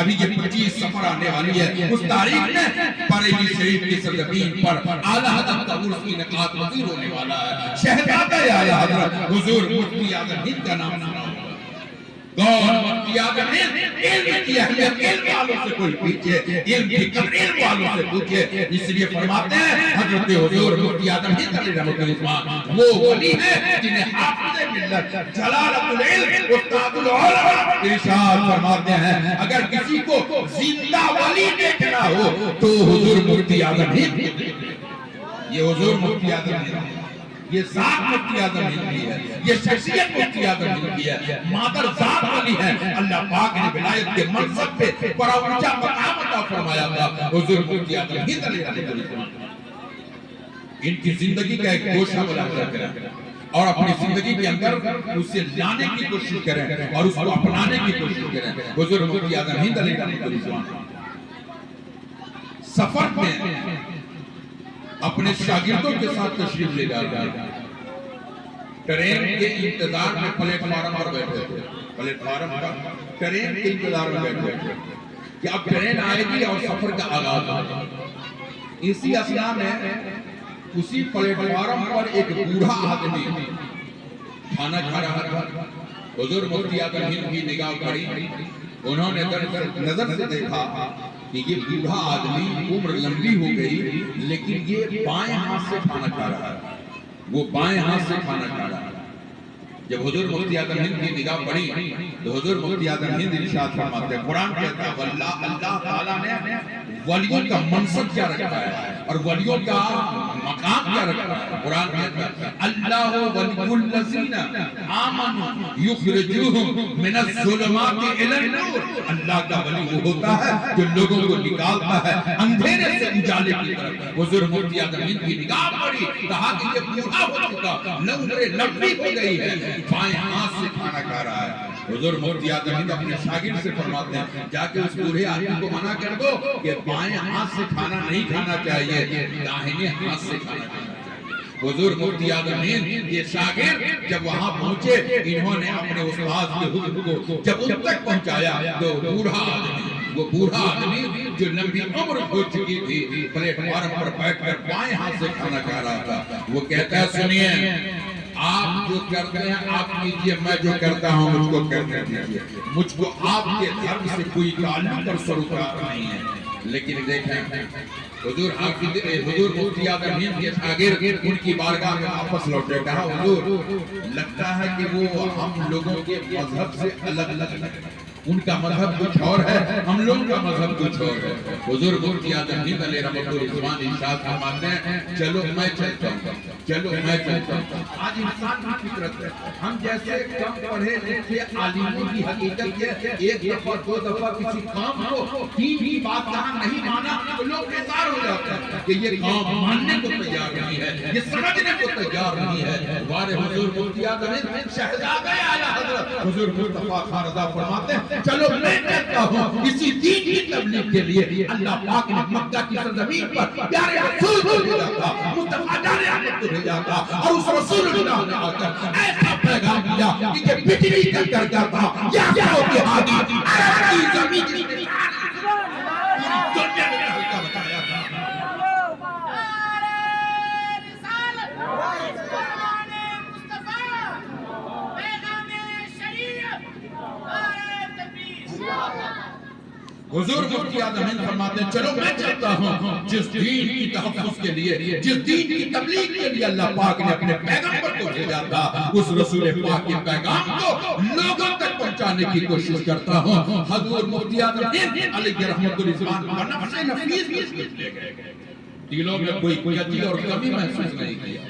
ابھی یہ 25 سفر آنے والی ہے، اس تاریخ میں بریلی شریف کی سرزمین پر اعلیٰ حضرت کا عرس کی نقاد وزیر ہونے والا ہے۔ شہزادہ اعلیٰ حضرت حضور مفتی اعظم ہند کا نام سنا ہوگا۔ کون مفتی اعظم ہند؟ علم کی اہمیت علم والوں سے کوئی پوچھے، علم کی قدر علم والوں سے پوچھے۔ اس لیے فرماتے ہیں حضرت حضور مفتی اعظم ہند علیہ رحمۃ اللہ وہ ولی ہے جنہیں حافظ ملت جلالت العلم استاد العلماء ارشاد فرماتے ہیں اگر کسی کو زندہ ولی دیکھنا ہو تو حضور مفتی اعظم ہند، یہ حضور مفتی اعظم ہند، یہ ذات مفتی اعظم ہند کی ہے، یہ شخصیت مفتی اعظم ہند کی ہے، مادر ذات والی ہے۔ اللہ پاک نے ولایت کے منصب پہ بڑا اونچا مقام عطا فرمایا تھا حضور مفتی اعظم ہند علیہ السلام۔ ان کی زندگی کا ایک گوشہ ملاحظہ کریں اور اپنی زندگی کے اندر اسے لانے کی کوشش کریں اور اس کو اپنانے کی کوشش کریں۔ حضور مفتی اعظم ہند علیہ السلام سفر میں اپنے شاگردوں کے ساتھ تشریف لے جاتے ہیں۔ ٹرین کے انتظار میں پلیٹ فارم پر بیٹھے تھے، پلیٹ فارم پر ٹرین کے انتظار میں بیٹھے تھے کہ اب ٹرین آئے گی اور سفر کا آغاز ہوگا۔ اسی اثنا میں اسی پلیٹ فارم پر ایک بوڑھا آدمی کھانا کھا رہا تھا۔ حضور مفتی اعظم ہند کی نگاہ پڑی، انہوں نے نظر سے دیکھا کہ یہ بوڑھا آدمی عمر لمبی ہو گئی لیکن یہ بائیں ہاتھ سے کھانا کھا رہا ہے، وہ بائیں ہاتھ سے کھانا کھا رہا ہے۔ جب حضور مفتی اعظم ہند کی نگاہ پڑی تو حضور مفتی اعظم ہند ارشاد فرماتے ہیں، قرآن کہتا ہے اللہ تعالیٰ نے ولیوں کا منصب کیا رکھا ہے اور ولیوں کا مقام کیا رکھا ہے۔ قرآن کہتا ہے اللہ ولی الذین آمنوا یخرجوہم من الظلمات الی النور، اللہ کا ولی وہ ہوتا ہے جو لوگوں کو نکالتا ہے اندھیرے سے اجالے کی طرف۔ حضور مفتی اعظم ہند کی نگاہ پڑی، کہا کہ یہ بوڑھا ہو چکا، عمر لمبی ہو گئی ہے، بائیں ہاتھ سے کھانا کھا رہا ہے۔ حضور مفتی اعظم ہند اپنے شاگرد سے فرماتے ہیں جا کے اس بوڑھے آدمی کو منع کر دو کہ بائیں ہاتھ سے کھانا نہیں کھانا چاہیے، داہنے ہاتھ سے کھانا چاہیے۔ حضور مفتی اعظم ہند یہ شاگرد جب وہاں پہنچے، انہوں نے اپنے استاد کے حکم کو جب ان تک پہنچایا تو وہ بوڑھا آدمی جو لمبی عمر ہو چکی تھی پلیٹ فارم پر بیٹھ کر بائیں ہاتھ سے کھانا کھا رہا تھا، وہ کہتا ہے سنیے آپ جو کرتے ہیں آپ کیجئے، میں جو کرتا ہوں مجھ کو کرنے دیجئے، مجھ کو آپ کے دھرم سے کوئی تعلق اور سروکار نہیں ہے۔ لیکن دیکھیں حضور مفتی اعظم ہند کے شاگرد ان کی بارگاہ میں واپس لوٹے، کہا حضور لگتا ہے کہ وہ ہم لوگوں کے مذہب سے الگ ہے، ان کا مذہب کچھ اور ہے، ہم لوگ کا مذہب کچھ اور ہے۔ حضور مفتی اعظم ہند علیہ رحمۃ اللہ ارشاد فرماتے ہیں چلو میں چلتا ہوں، چلو میں چلتا ہوں۔ آج انسان کی فطرت ہے، ہم جیسے کم پڑھے لکھے عالموں کی حقیقت یہ ایک دفعہ دو دفعہ کسی قوم کو دین کی بات جہاں نہیں مانا تو لوگ بیزار ہو جاتے ہیں کہ یہ قوم ماننے کو تیار نہیں ہے، یہ سمجھنے کو تیار نہیں ہے۔ ہمارے حضور مفتی اعظم ہند شہزادہ اعلیٰ حضرت حضور مصطفیٰ خان رضا فرماتے ہیں چلو میں کہتا ہوں اسی دین کی تبلیغ کے لیے اللہ پاک نے مکہ کی سرزمین پر پیارے رسول کو بھیجا تھا، مصطفیٰ جان احمد کو بھیجا تھا اور اس رسول اللہ نے آ کر ایسا پیغام دیا کہ یہ بجلی کر کر جاتا یا کیا ہوتی حادی عرب کی زمین کی پوری دنیا میں ہلکا بتایا تھا۔ حضور مفتی اعظم ہند فرماتے ہیں چلو میں چلتا ہوں جس دین کی تحفظ کے لیے، جس دین کی تبلیغ کے لیے اللہ پاک نے اپنے پیغمبر کو بھیجا تھا، اس رسول پاک کے پیغام کو لوگوں تک پہنچانے کی کوشش کرتا ہوں۔ حضور مفتی اعظم ہند علیہ رحمۃ اللہ نفس نفیس لے گئے، دلوں میں کوئی کجی اور کمی محسوس نہیں کیا۔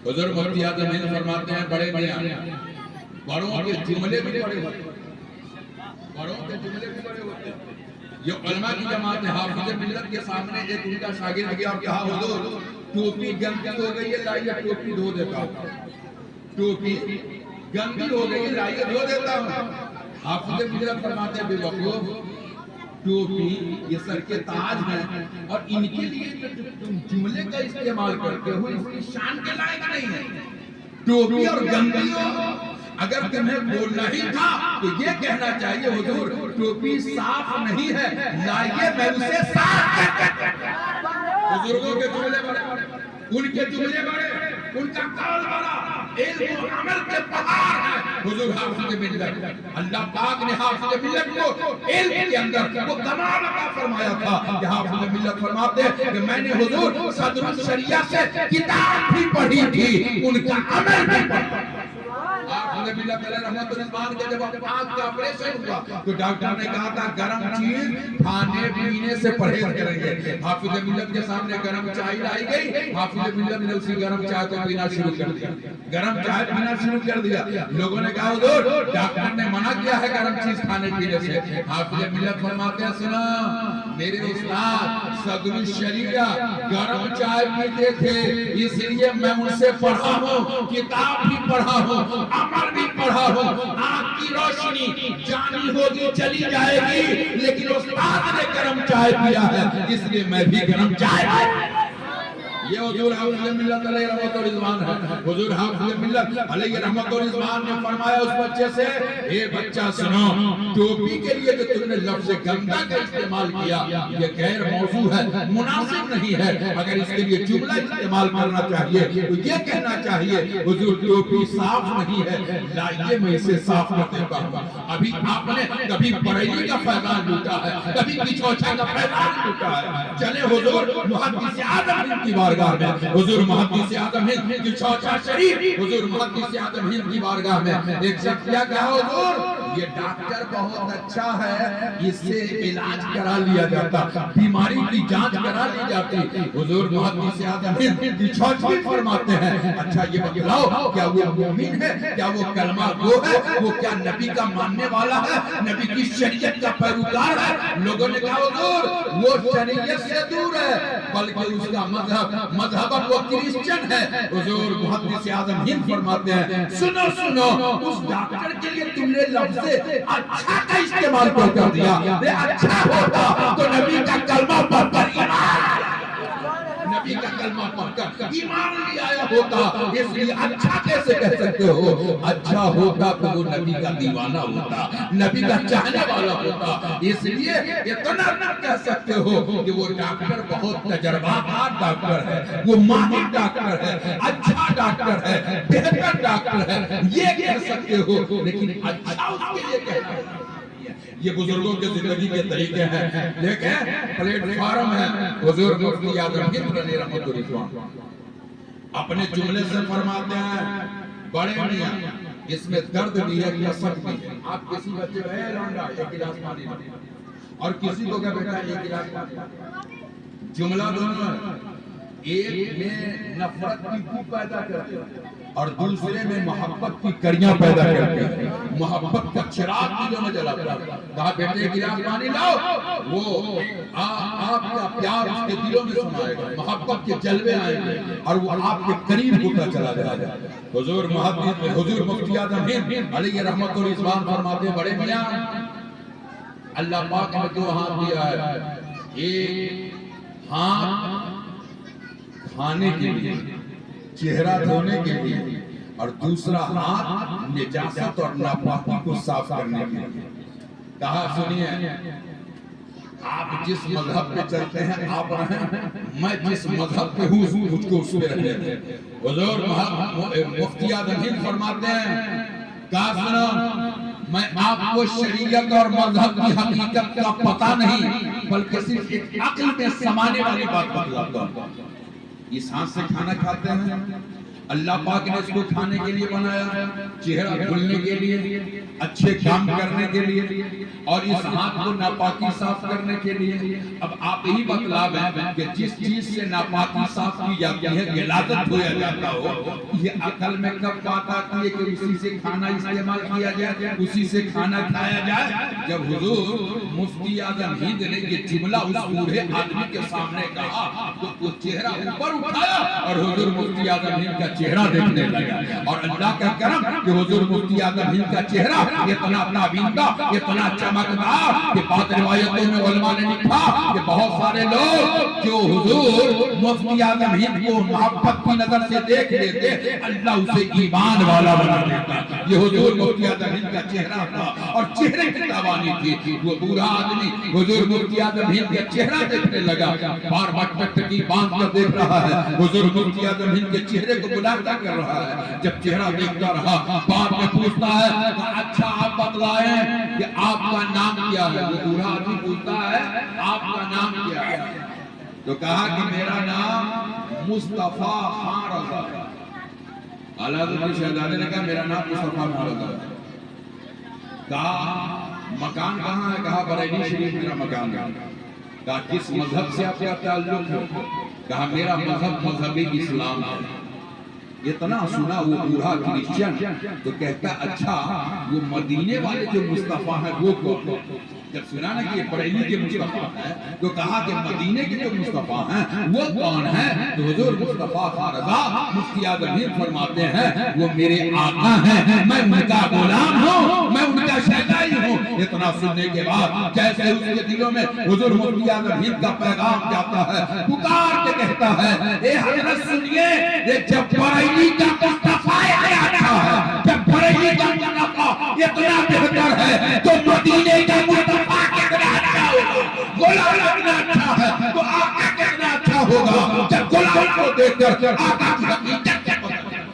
حضور مفتی اعظم ہند فرماتے ہیں بڑے میاں بڑوں کے جملے بھی بڑے ہوتے ہیں، بڑوں کے جملے بھی بڑے ہوتے ہیں۔ یہ علماء کی جماعت ہے، حافظ ملت کے سامنے ایک ان کا شاگرد گیا اور کہا حضور ٹوپی گندی ہو گئی ہے لائیے ٹوپی دھو دیتا ہوں، ٹوپی گندی ہو گئی ہے لائیے دھو دیتا ہوں۔ حافظ ملت فرماتے ہیں بے وقوف ٹوپی یہ سر کے تاج ہیں اور ان کے لیے تم جملے کا استعمال کرتے ہو اس کی شان کے لائق نہیں ہے۔ ٹوپی اور گندی ہو اگر تمہیں بولنا ہی تھا تو یہ کہنا چاہیے حضور ٹوپی صاف نہیں ہے، لائیے میں اسے صاف کر بزرگوں کے جملے بڑے، ان کے جملے بڑے، ان کا قول بڑا، علم و عمل کے پہاڑ ہے حضور حافظ ملت۔ اللہ پاک نے حافظ ملت کو علم کے اندر وہ کمال عطا فرمایا تھا کہ حافظ ملت فرماتے ہیں کہ میں نے حضور صدر الشریعہ سے کتاب بھی پڑھی تھی، ان کا عمل بھی پڑھا۔ حافظ ملت علیہ رحمت الرحمان کے جب آنکھ کا آپریشن ہوا تو ڈاکٹر نے کہا تھا گرم چیز کھانے پینے سے پرہیز کریں گے۔ حافظ ملت کے سامنے گرم چائے لائی گئی، حافظ ملت نے اسی گرم چائے کو پینا شروع کر دیا، گرم چائے پینا شروع کر دیا۔ لوگوں نے کہا حضور ڈاکٹر نے منع کیا ہے گرم چیز کھانے پینے سے۔ حافظ ملت فرماتے ہیں سنا میرے استاد صدر الشریعہ گرم چائے پیتے تھے، اس لیے میں ان سے پڑھا ہوں، کتاب بھی پڑھا ہوں، عمل بھی پڑھا ہوں۔ آنکھ کی روشنی جانی ہوگی چلی جائے گی، لیکن استاد نے گرم چائے پیا ہے اس لیے میں بھی گرم چائے پیا۔ یہ حضور حافظ ملت علیہ رحمت و رضوان ہے۔ حضور حافظ ملت علیہ رحمت و رضوان نے فرمایا اس بچے سے اے بچہ سنو، ٹوپی کے لیے جو تم نے لفظ گندا کا استعمال کیا یہ غیر موضوع ہے، مناسب نہیں ہے، اگر اس کے لیے جملہ استعمال کرنا چاہیے تو یہ کہنا چاہیے حضور ٹوپی صاف نہیں ہے، لائیے میں اسے صاف کر دیتا ہوں۔ ابھی آپ نے کبھی بریلی کا فیضان لوٹا ہے، کبھی کچوچا کا فیضان لوٹا ہے، چلے حضور محدث اعظم کی بارگاہ میں، حضور محدث اعظم ہند کی چوچا شریف، حضور محدث اعظم ہند کی بارگاہ میں ایک شخص کیا کہا حضور یہ ڈاکٹر بہت اچھا ہے، اس سے علاج کرا لیا جاتا، بیماری کی جانچ کرا لی جاتی۔ حضور محدث اعظم ہند کی چوچی فرماتے ہیں اچھا یہ بتلاؤ کیا وہ مومن ہے، کیا وہ کلمہ گو ہے، وہ کیا نبی کا ماننے والا ہے، نبی کی شریعت کا پیروکار ہے؟ لوگوں نے کہا حضور وہ شریعت سے دور ہے بلکہ اس کا مذہب وہ کرسچن ہے۔ حضور محدث اعظم ہند فرماتے ہیں سنو سنو اس ڈاکٹر کے لیے تم نے لفظ اچھا کا استعمال کر دیا، اچھا ہوتا تو نبی کا کلمہ پڑھ کر ایمان، نبی کا کلمہ پڑھ کر ایمان لے آیا ہوتا، اس لیے اچھا کیسے کہہ سکتے ہو؟ اچھا ہوتا تو وہ نبی کا دیوانہ ہوتا، نبی کا چاہنے والا ہوتا، اس لیے اتنا نہ کہہ سکتے ہو کہ وہ ڈاکٹر بہت تجربہ کار ڈاکٹر ہے، وہ ماہر ڈاکٹر ہے، اچھا ڈاکٹر ہے، بہتر ڈاکٹر ہے، یہ کہہ سکتے ہو، لیکن اچھا اس کے لیے کہنا ہے۔ یہ بزرگوں کے زندگی کے طریقے ہیں، دیکھیں پلیٹ فارم ہے۔ حضور مفتی اعظم ہند علیہ رحمت الرحمان اپنے جملے سے فرماتے ہیں بڑے میاں اس میں درد بھی ہے کسک بھی ہے۔ آپ کسی بچے کو اے لونڈا ایک گلاس پانی دے اور کسی کو کیا بیٹا ایک گلاس پانی، جملہ دونوں ہے، ایک میں نفرت کی بو پیدا کرتے ہیں اور دوسرے میں محبت کی کڑیاں پیدا کرتے ہیں، محبت کا چراغ دلوں میں جلاتا ہے۔ کہا بیٹے گلاس پانی لاؤ، وہ آپ کا پیار اس کے دلوں میں سمائے گا، محبت کے جلوے آئیں گے اور وہ آپ کے قریب ہوتا چلا جائے گا۔ حضور مفتی اعظم ہند علیہ رحمت و رضوان فرماتے ہیں بڑے میاں اللہ پاک نے دو ہاتھ دیا ہے، ایک ہاتھ کھانے کے لیے، چہرہ دھونے کے لیے، اور دوسرا ہاتھ نجاست اور ناپاکی کو صاف کرنے کے لیے۔ کہا سنیے آپ جس مذہب پہ چلتے ہیں آپ رہیں، میں جس مذہب پہ ہوں مجھ کو اس پہ رہنے دیں۔ حضور مفتی اعظم ہند فرماتے ہیں کہا سنا میں آپ کو شریعت اور مذہب کی حقیقت کا پتہ نہیں بلکہ صرف ایک عقل میں سمانے والی بات بتلاتا ہوں۔ اس ہاتھ سے کھانا کھاتے ہیں، اللہ پاک نے اس کو کھانے کے لیے بنایا، چہرہ دھلنے کے لیے، اچھے کام کرنے کے لیے، اور اس ہاتھ کو ناپاکی صاف کرنے کے لیے۔ اب آپ یہی مطلب ہے کہ جس چیز سے ناپاکی صاف کی جاتی ہے غلاظت دھویا جاتا ہو، یہ عقل میں کب بات آتی ہے کہ اسی سے کھانا استعمال کیا جائے، اسی سے کھانا کھایا جائے؟ جب حضور مفتی اعظم ہند نے یہ جملہ اس بوڑھے آدمی کے سامنے کہا تو وہ چہرہ اوپر اٹھایا اور حضور مفتی اعظم ہند کا چہرہ دیکھنے لگا اور اللہ کا کرم کہ حضور مفتی اعظم ہند کا چہرہ اتنا تابندہ اتنا چمکدار کہ بعض روایتوں میں علماء نے لکھا کہ بہت سارے لوگ جو حضور مفتی اعظم ہند کو محبت کی نظر سے دیکھ لیتے اللہ اسے ایمان والا بنا دیتا. یہ حضور مفتی اعظم ہند کا چہرہ تھا اور چہرے کی تابانی تھی. وہ بوڑھا آدمی حضور مفتی اعظم ہند کا چہرہ دیکھنے لگا, بار بار کی باندھ کر دیکھ رہا ہے. حضور مفتی اعظم ہند کے چہرے کو ملاحظہ کر رہا ہے. جب چہرہ دیکھتا رہا بعد میں پوچھتا ہے اچھا آپ بتلائیں کہ آپ کا نام کیا ہے. وہ بوڑھا آدمی پوچھتا ہے آپ کا نام کیا ہے؟ تو کہا کہ میرا نام مصطفیٰ خان رضا. اعلیٰ حضرت شہزادے نے کہا میرا نام مصطفیٰ خان رضا. کہا مکان کہاں ہے؟ کہا بریلی شریف میرا مکان ہے. کہا کس مذہب سے آپ کا تعلق ہے؟ کہا میرا مذہب مذہب اسلام ہے. اتنا سنا وہ بوڑھا کرسچن تو کہتا اچھا وہ مدینے والے جو مصطفیٰ ہیں وہ کون؟ جب سنا نا کہ یہ بریلی کے مصطفیٰ ہیں تو کہا کہ مدینے کے جو مصطفیٰ ہیں وہ کون ہیں؟ تو حضور مصطفیٰ خان رضا مفتی اعظم ہند فرماتے ہیں وہ میرے آقا ہیں, میں ان کا غلام ہوں, میں ان کا شہزائی ہوں. اتنا سننے کے بعد جیسے اس کے دلوں میں حضور مفتی اعظم ہند کا پیغام جاتا ہے پکار کے کہتا ہے اے حضرت سنیے, یہ جب بریلی کا مصطفیٰ آیا تھا, جب بریلی کا مصطفیٰ اتنا بہتر ہے تو مدینے کا مصطفیٰ کتنا اچھا ہوگا, غلام کتنا اچھا ہے تو آقا کتنا اچھا ہوگا. جب غلام کو دیکھ کر آقا کی حقیقت سے پتہ چلتا.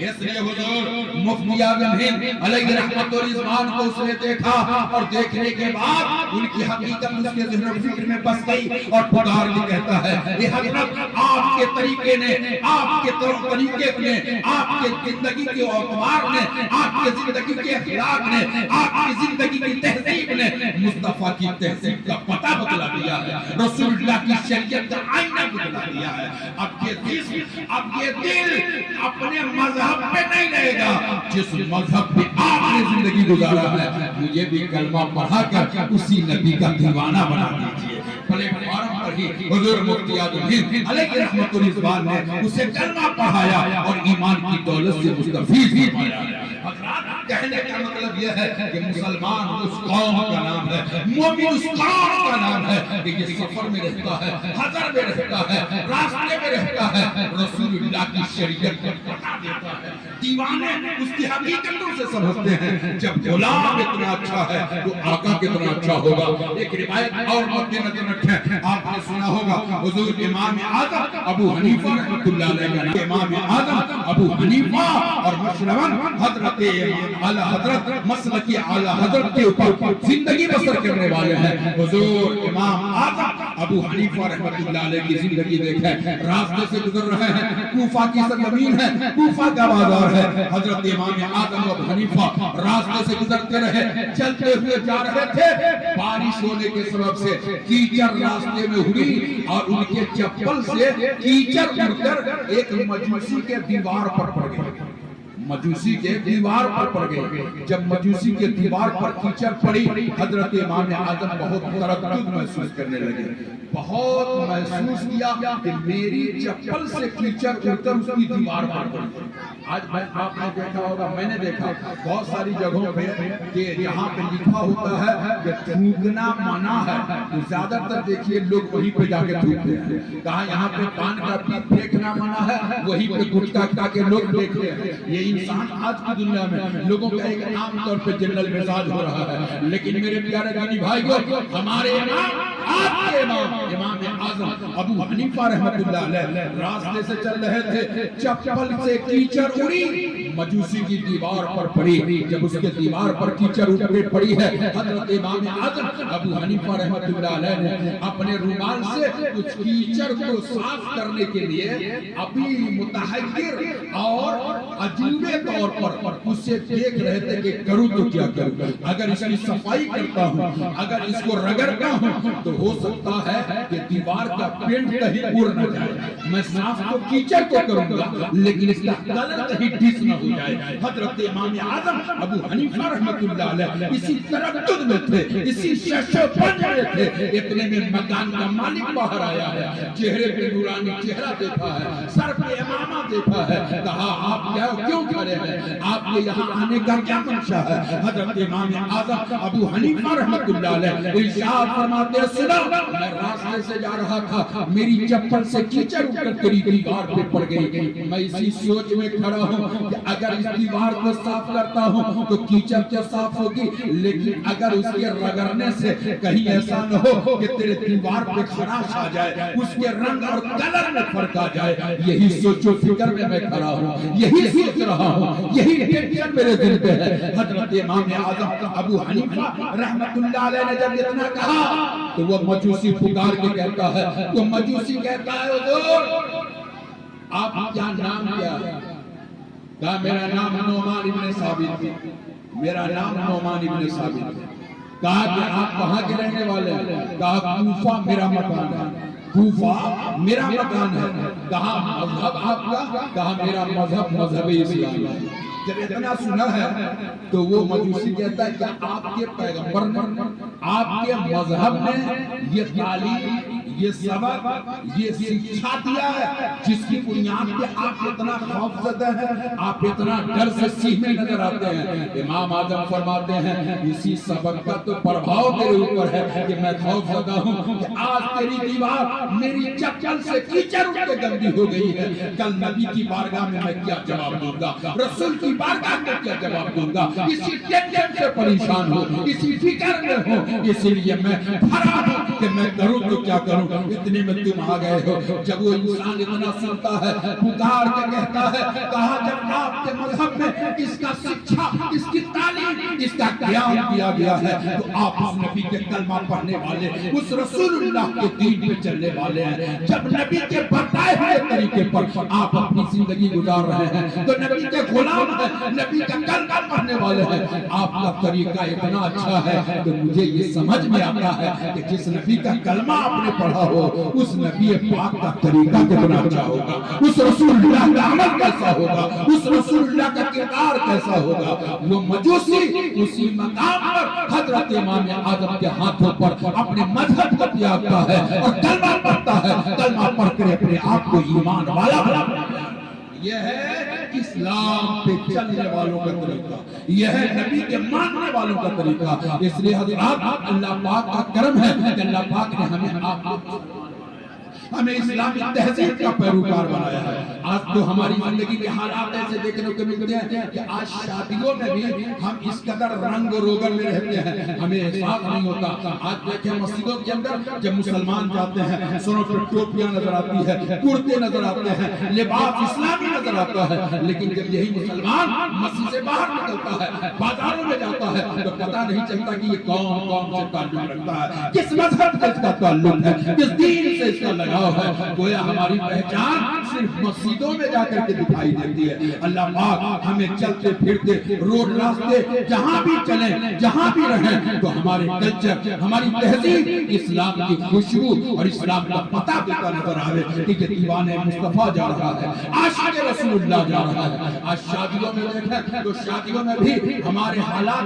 اس لیے حضور مفتی اعظم ہند علیہ رحمت و رضوان کو اس نے دیکھا اور دیکھنے کے بعد ان کی حقیقت اس کے ذہن و فکر میں بس گئی اور پکار کے کہتا ہے یہ حضرت آپ کے طریقے نے, آپ کے طریقے نے, آپ کے زندگی کے اعتبار نے, آپ کے زندگی کے اخلاق نے, آپ کی زندگی کی تہذیب نے مصطفیٰ کی تہذیب کا پتہ بتلا دیا ہے, رسول اللہ کی شریعت کا آئینہ بتلا دیا ہے. اب یہ دل اپنے مذہب پہ نہیں رہے گا جس مذہب پہ آپ نے زندگی گزارا ہے. مجھے بھی کلمہ پڑھا کر اسی نبی کا دیوانہ بنا دیجئے. پلیٹ فارم پر ہی حضور مفتی اعظم ہند علیہ رحمت و رضوان نے اسے کلمہ پڑھایا اور ایمان کی دولت سے مستفید فرمایا. کہنے کا مطلب یہ ہے کہ مسلمان اس قوم کا نام ہے, مومن اس قوم کا نام ہے کہ یہ سفر میں رہتا ہے, حضر میں رہتا ہے, راستے میں رہتا ہے, رسول اللہ کی شریعت کو پتا دیتا ہے. دیوانے اس کی حقیقتوں سے سمجھتے ہیں جب غلام اتنا اچھا ہے تو آقا کتنا اچھا ہوگا. ایک روایت اور مد نظر رکھیں, آپ نے سنا ہوگا حضور امام اعظم ابو حنیفہ رحمۃ اللہ علیہ کا نام امام اعظم ابو حنیفہ اور مشرون حضرت اعلی حضرت مسلکی اعلی حضرت کے اوپر زندگی بسر کرنے والے ہیں. حضور امام اعظم ابو حنیفہ رحمۃ اللہ علیہ کی زندگی دیکھیں, راستے سے گزر رہے ہیں, کوفہ کی سرزمین ہے, کوفہ کا بازار ہے. حضرت امام اعظم ابو حنیفہ راستے سے گزرتے رہے, چلتے ہوئے جا رہے تھے, بارش ہونے کے سبب سے کیچڑ راستے میں ہوئی اور ان کے چپل سے کیچڑ اڑ کر ایک مجوسی کے دیوار پر پڑ گئی. مجوسی کے دیوار پر پڑ گئی. جب مجوسی کے دیوار پر کیچڑ پڑی حضرت امام اعظم بہت تردد محسوس کرنے لگے, بہت محسوس کیا کہ میری چپل سے کیچڑ اڑ کر اس کی دیوار پر پڑی. آج آپ نے دیکھا ہوگا, میں نے دیکھا بہت ساری جگہوں پہ کہ یہاں پہ لکھا ہوتا ہے کہ تھوکنا منع ہے, تو زیادہ تر دیکھیے لوگ وہیں پہ جا کے تھوکتے ہیں. کہاں یہاں پہ پان کا پیپ پھینکنا منع ہے, وہیں پہ گٹکا کھا کے لوگ پھینکتے ہیں. یہ انسان آج کی دنیا میں لوگوں کا ایک عام طور پہ جنرل مزاج ہو رہا ہے. لیکن میرے پیارے دینی بھائیو, ہمارے امام, آپ کے امام امام اعظم ابو حنیفہ رحمۃ اللہ علیہ راستے سے چل رہے تھے, چپل سے کیچڑ اڑی, مجوسی کی دیوار پر پڑی. جب اس کے دیوار پر کیچڑ اڑ کے پڑی ہے, حضرت امام اعظم ابو حنیفہ رحمۃ اللہ علیہ نے اپنے رومال سے اس کیچڑ کو صاف کرنے کے لیے ابھی متحیر اور عجیبے طور پر اسے دیکھ رہے تھے کہ کروں تو کیا کروں, اگر اس کی صفائی کرتا ہوں, اگر اس کو رگڑتا ہوں تو ہو سکتا ہے کہ دیوار کا پینٹ کہیں اڑ نہ جائے. میں صاف تو کیچڑ کو کروں گا لیکن اس کا کلر کہیں ڈس نہ ہو جائے. حضرت امام اعظم ابو حنیفہ رحمۃ اللہ علیہ اسی تردد میں تھے, اسی شش و پنج میں تھے. اتنے میں مکان کا مالک باہر آیا ہے, چہرے پہ نورانی چہرہ دیکھا ہے, سر پہ امامہ دیکھا ہے. کہا آپ کیوں کھڑے ہیں, آپ کے یہاں آنے کا کیا منشا ہے؟ حضرت امام اعظم ابو حنیفہ رحمۃ اللہ علیہ ارشاد فرماتے ہیں, سنو, میں راستے سے جا رہا تھا, میری چپل سے کیچڑ اٹھ کر تیری دیوار پہ پڑ گئی. میں اسی سوچ میں کھڑا ہوں کہ اگر اس دیوار کو صاف کرتا ہوں تو کیچڑ کیا صاف ہوگی, لیکن اگر اس کے رگڑنے سے کہیں ایسا نہ ہو کہ تیرے دیوار پہ خراش آ جائے, اس کے رنگ اور کلر میں فرق آ جائے. یہی سوچ و فکر میں کھڑا ہوں, یہی سوچ رہا ہوں, یہی ٹینشن میرے دل پہ ہے. حضرت امام اعظم ابو حنیفہ رحمۃ اللہ علیہ نے جب اتنا کہا تو وہ مجوسی پکار کے کہتا ہے, تو مجوسی کہتا ہے, حضور آپ کا نام کیا ہے؟ کہا میرا نام نعمان ابن ثابت ہے. میرا نام نعمان ابن ثابت ہے. کہا کہ آپ کہاں کے رہنے والے ہیں؟ کہا کوفہ میرا مکان ہے. کوفہ میرا مکان ہے. کہا مذہب آپ کا؟ کہا میرا مذہب مذہب اسلام ہے. جب اتنا سنا ہے تو وہ مجوسی کہتا ہے کہ آپ کے پیغمبر نے آپ کے مذہب میں یہ تعلیم, یہ سبق, یہ سکھا دیا ہے جس کی بنیاد پہ آپ اتنا خوف زدہ ہیں, آپ اتنا ڈر سے سیکھنے نظر آتے ہیں. امام اعظم فرماتے ہیں اسی سبق کا تو پربھاؤ میرے اوپر ہے کہ میں خوف زدہ ہوں کہ آج تیری دیوار میری چپل سے کیچڑ اٹھ کے گندی ہو گئی ہے, کل نبی کی بارگاہ میں میں کیا جواب دوں گا, رسول کی بارگاہ میں کیا جواب دوں گا. اسی ٹینشن سے پریشان ہوں, اسی فکر میں ہوں, اسی لیے میں بھرا ہوں کہ میں کروں تو کیا کروں. اتنے میں تم آ گئے ہو. جب وہ انسان اتنا سنتا ہے, پکار کے کہتا ہے, کہا جب آپ کے مذہب میں اس کا سکھا, اس کی تعلیم, اس کا قیام کیا گیا ہے تو آپ اس نبی کے کلمہ پڑھنے والے, اس رسول اللہ کے دین پہ چلنے والے ہیں. جب نبی کے بتائے ہوئے طریقے پر آپ اپنی زندگی گزار رہے ہیں تو نبی کے غلام ہیں, نبی کا کلمہ پڑھنے والے ہیں. آپ کا طریقہ اتنا اچھا ہے کہ مجھے یہ سمجھ میں آتا ہے کہ جس نبی کا کلمہ آپ نے پڑھا ہو اس نبی پاک کا طریقہ کتنا اچھا ہوگا, اس رسول اللہ کا عمل کیسا ہوگا, اس رسول اللہ کا کردار کیسا ہوگا. وہ مجوسی اسی مقام پر حضرت امام اعظم کے ہاتھوں پر اپنے مذہب کو تیاگتا ہے اور کلمہ پڑھتا ہے. کلمہ پڑھ کر اپنے آپ کو ایمان والا بناتا ہے. یہ ہے اسلام پہ چلنے والوں کا طریقہ, یہ ہے نبی کے ماننے والوں کا طریقہ. اس لیے حضرات اللہ پاک کا کرم ہے کہ اللہ پاک نے ہمیں اسلامی تہذیب کا پیروکار بنایا ہے. آج تو ہماری زندگی کے حالات ایسے دیکھنے کو ملتے ہیں کہ آج شادیوں میں بھی ہم اس قدر رنگ و روگن میں رہتے ہیں, ہمیں احساس نہیں ہوتا. آج دیکھیں مسجدوں کے اندر جب مسلمان جاتے ہیں سروں پر ٹوپیاں نظر آتی ہے, کرتے نظر آتے ہیں, لباس اسلامی نظر آتا ہے. لیکن جب یہی مسلمان مسجد سے باہر نکلتا ہے, بازاروں میں جاتا ہے تو پتہ نہیں چلتا کہ یہ کون سے تعلق رکھتا ہے, کس مذہب سے اس کا تعلق ہے, کس دین سے اس کا لگاؤ ہے. گویا ہماری پہچان صرف مسجدوں میں جا کر کے دکھائی دیتی ہے. اللہ پاک ہمیں چلتے پھرتے روڈ راستے جہاں بھی چلیں, جہاں بھی رہیں تو ہمارے کلچر, ہماری تہذیب اسلام کی خوشبو اور اسلام کا پتہ دیتا نظر آئے کہ یہ دیوان مصطفیٰ جا رہا ہے, عاشق رسول اللہ جا رہا ہے. آج شادیوں میں دیکھیں تو شادیوں میں بھی ہمارے حالات